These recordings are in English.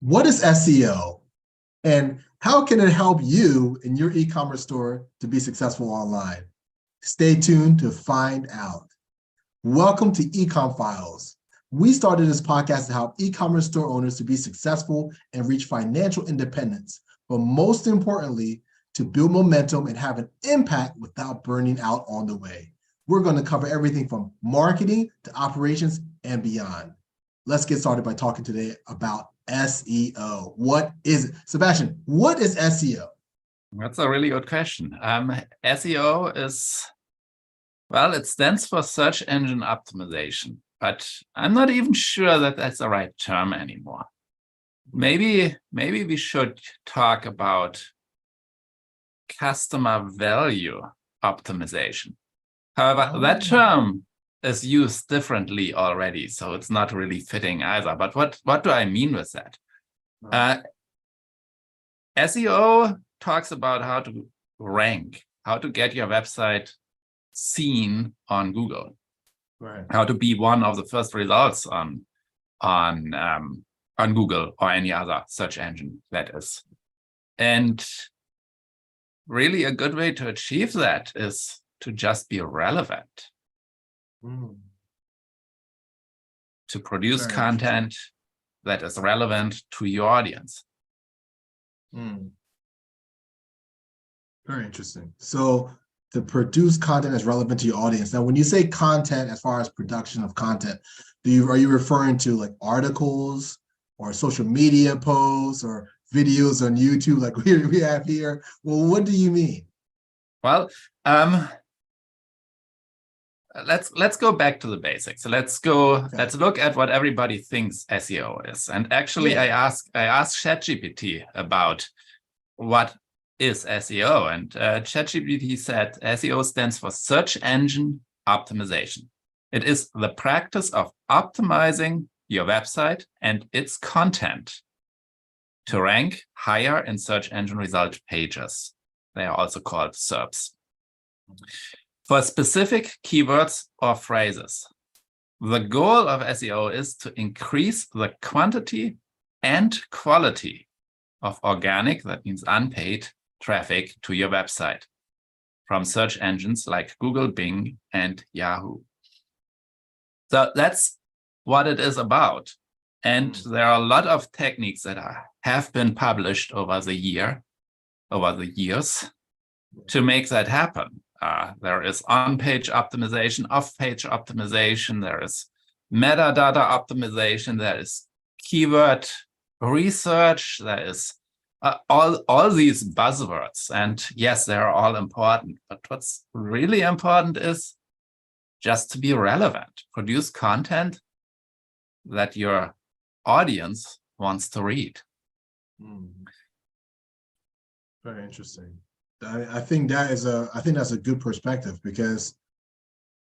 What is SEO and how can it help you in your e-commerce store to be successful online? Stay tuned to find out. Welcome to eComFiles. We started this podcast to help e-commerce store owners to be successful and reach financial independence, but most importantly, to build momentum and have an impact without burning out on the way. We're going to cover everything from marketing to operations and beyond. Let's get started by talking today about SEO. What is it? Sebastian, what is SEO? That's a really good question. SEO is, well, it stands for search engine optimization, but I'm not even sure that that's the right term anymore. Maybe we should talk about customer value optimization. However, that term is used differently already, so it's not really fitting either. But what do I mean with that? SEO talks about how to rank, how to get your website seen on Google, Right. how to be one of the first results on Google or any other search engine, that is. And really a good way to achieve that is to just be relevant, to produce content that is relevant to your audience. Very interesting. So to produce content that's relevant to your audience. Now, when you say content, as far as production of content, are you referring to like articles or social media posts or videos on YouTube like we have here? Well, what do you mean? Well, let's go back to the basics. So let's look at what everybody thinks SEO is. And actually, I asked ChatGPT about what is SEO, and ChatGPT said SEO stands for search engine optimization. It is the practice of optimizing your website and its content to rank higher in search engine result pages. They are also called SERPs. For specific keywords or phrases. The goal of SEO is to increase the quantity and quality of organic, that means unpaid, traffic to your website from search engines like Google, Bing, and Yahoo. So that's what it is about. And there are a lot of techniques that have been published over the years to make that happen. There is on-page optimization, off-page optimization, there is metadata optimization, there is keyword research, there is all these buzzwords. And yes, they're all important. But what's really important is just to be relevant, produce content that your audience wants to read. Very interesting. I think that's a good perspective, because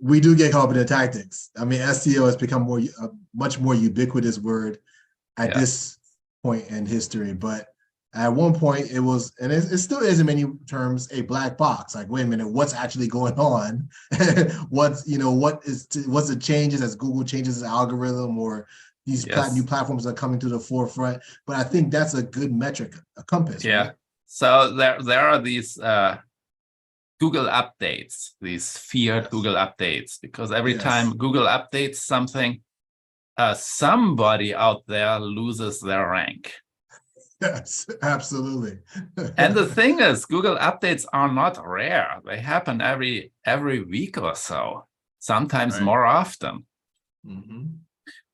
we do get caught up in the tactics. I mean, SEO has become a much more ubiquitous word at this point in history. But at one point it was, and it still is in many terms, a black box. Like, wait a minute, what's actually going on? What's the changes as Google changes its algorithm, or these new platforms are coming to the forefront? But I think that's a good metric, a compass. Yeah. Right? So there are these Google updates, these feared Google updates, because every time Google updates something, somebody out there loses their rank. Yes, absolutely. And the thing is, Google updates are not rare. They happen every week or so, sometimes more often.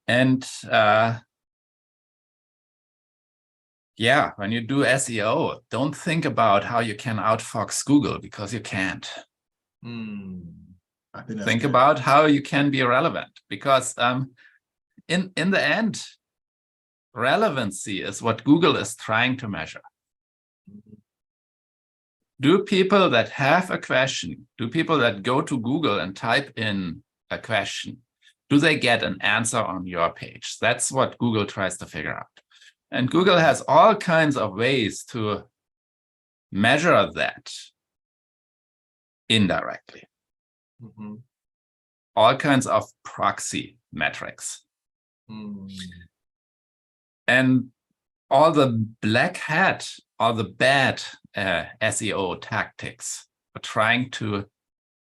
And when you do SEO, don't think about how you can outfox Google, because you can't. Think about how you can be relevant, because in the end, relevancy is what Google is trying to measure. Do people that have a question, do people that go to Google and type in a question, do they get an answer on your page? That's what Google tries to figure out. And Google has all kinds of ways to measure that indirectly. All kinds of proxy metrics. And all the black hat, all the bad SEO tactics are trying to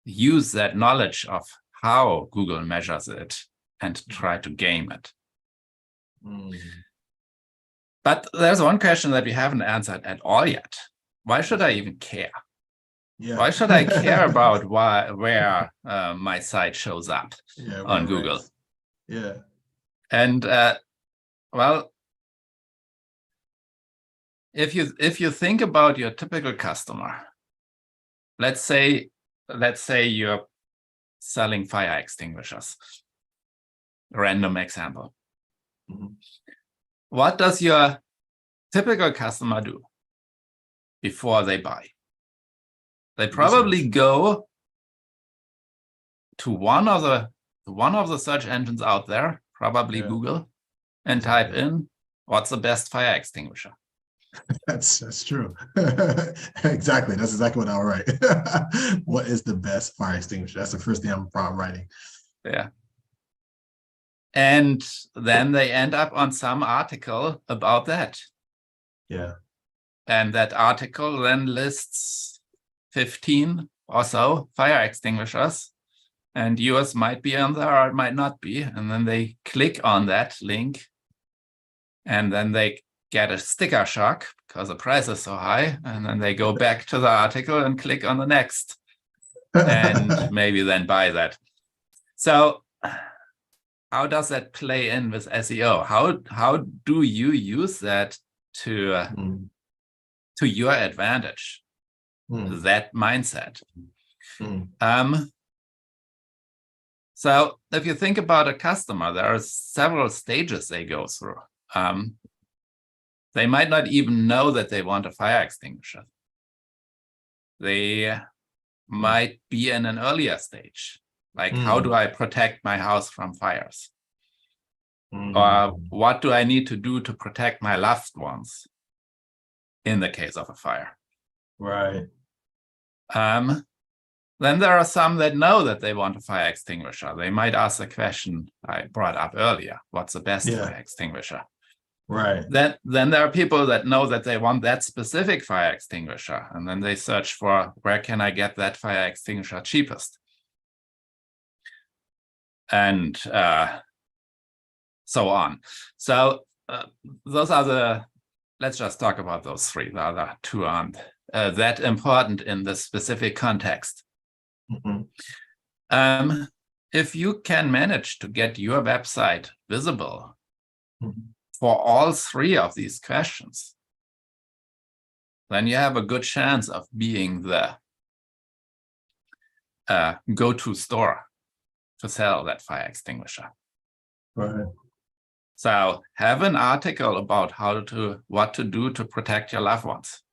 use that knowledge of how Google measures it and try to game it. But there's one question that we haven't answered at all yet. Why should I even care? Yeah. Why should I care about where my site shows up on Google? Ranks. Yeah. And well, if you think about your typical customer, let's say you're selling fire extinguishers. Random example. What does your typical customer do before they buy? They probably go to one of the search engines out there, probably Google, and type in what's the best fire extinguisher. That's true. Exactly. That's exactly what I'll write. What is the best fire extinguisher? That's the first thing I'm writing. Yeah. And then they end up on some article about that. Yeah. And that article then lists 15 or so fire extinguishers, and yours might be on there or it might not be. And then they click on that link, and then they get a sticker shock because the price is so high. And then they go back to the article and click on the next, and maybe then buy that. So how does that play in with SEO? How do you use that to your advantage? That mindset. So if you think about a customer, there are several stages they go through. They might not even know that they want a fire extinguisher. They might be in an earlier stage. Like, how do I protect my house from fires? Or what do I need to do to protect my loved ones in the case of a fire? Right. Then there are some that know that they want a fire extinguisher. They might ask the question I brought up earlier: what's the best fire extinguisher? Right. Then there are people that know that they want that specific fire extinguisher, and then they search for, where can I get that fire extinguisher cheapest? And so on. So those are let's just talk about those three. The other two aren't that important in this specific context. If you can manage to get your website visible for all three of these questions, then you have a good chance of being the go-to store to sell that fire extinguisher. Right. So have an article about what to do to protect your loved ones.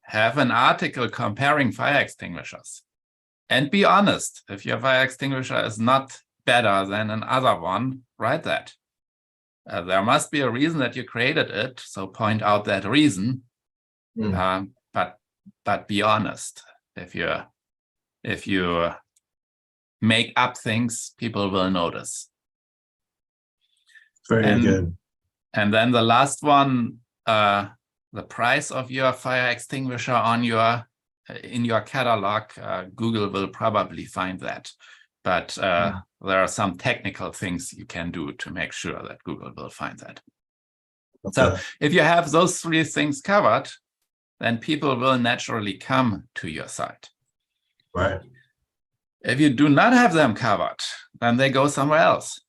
Have an article comparing fire extinguishers. And be honest, if your fire extinguisher is not better than another one, write that. There must be a reason that you created it, so point out that reason. But be honest. If you make up things, people will notice. Very good. And then the last one, the price of your fire extinguisher in your catalog, Google will probably find that. But there are some technical things you can do to make sure that Google will find that. Okay. So if you have those three things covered, then people will naturally come to your site. Right. If you do not have them covered, then they go somewhere else.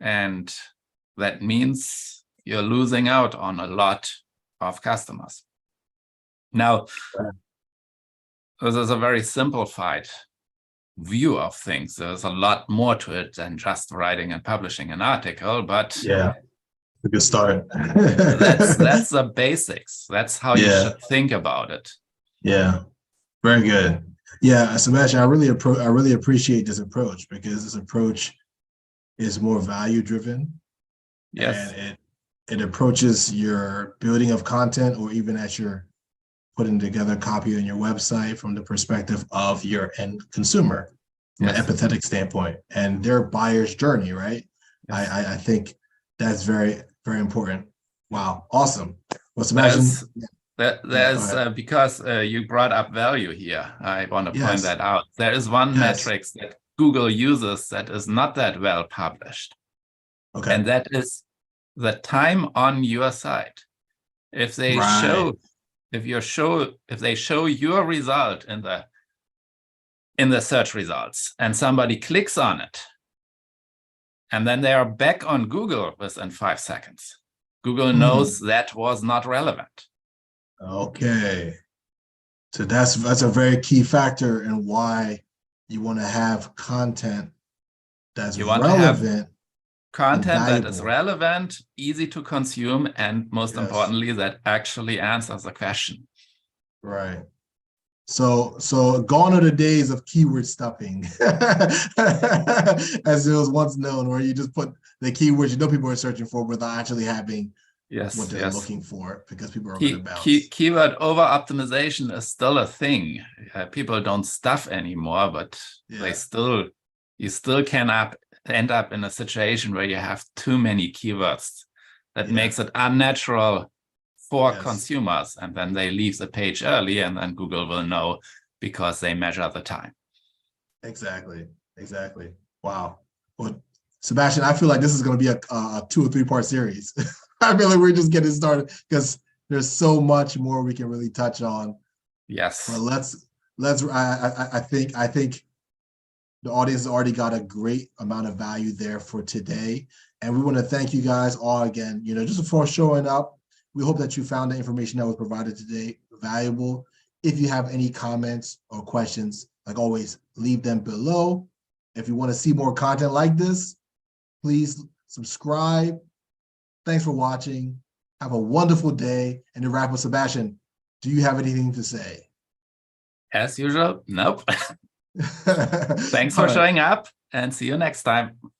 And that means you're losing out on a lot of customers. Now, this is a very simplified view of things. There's a lot more to it than just writing and publishing an article, but yeah, a good start. that's the basics. That's how you should think about it. Yeah, very good. Yeah, Sebastian, I really appreciate this approach, because this approach is more value driven. Yes, and it approaches your building of content, or even as you're putting together copy on your website, from the perspective of your end consumer, from an empathetic standpoint and their buyer's journey, right? Yes. I think that's very Very important. Wow. Awesome. Well, Sebastian. Because you brought up value here, I want to point that out. There is one metric that Google uses that is not that well published. Okay. And that is the time on your site. If they show your result in the search results and somebody clicks on it, and then they are back on Google within 5 seconds, Google knows that was not relevant. Okay. So that's a very key factor in why you want to have content that's relevant. Content that is relevant, easy to consume, and most importantly, that actually answers the question. Right. So gone are the days of keyword stuffing, as it was once known, where you just put the keywords you know people are searching for without actually having what they're looking for, because people are going to bounce. Keyword over optimization is still a thing. People don't stuff anymore, but you still can end up in a situation where you have too many keywords that makes it unnatural for consumers, and then they leave the page early, and then Google will know because they measure the time. Exactly. Wow. Well, Sebastian, I feel like this is going to be a 2 or 3 part series. I feel like we're just getting started because there's so much more we can really touch on. Yes. But I think the audience has already got a great amount of value there for today. And we want to thank you guys all again, just for showing up. We hope that you found the information that was provided today valuable. If you have any comments or questions, like always, leave them below. If you want to see more content like this, please subscribe. Thanks for watching. Have a wonderful day. And to wrap up, Sebastian, do you have anything to say? As usual, nope. Thanks for showing up, and see you next time.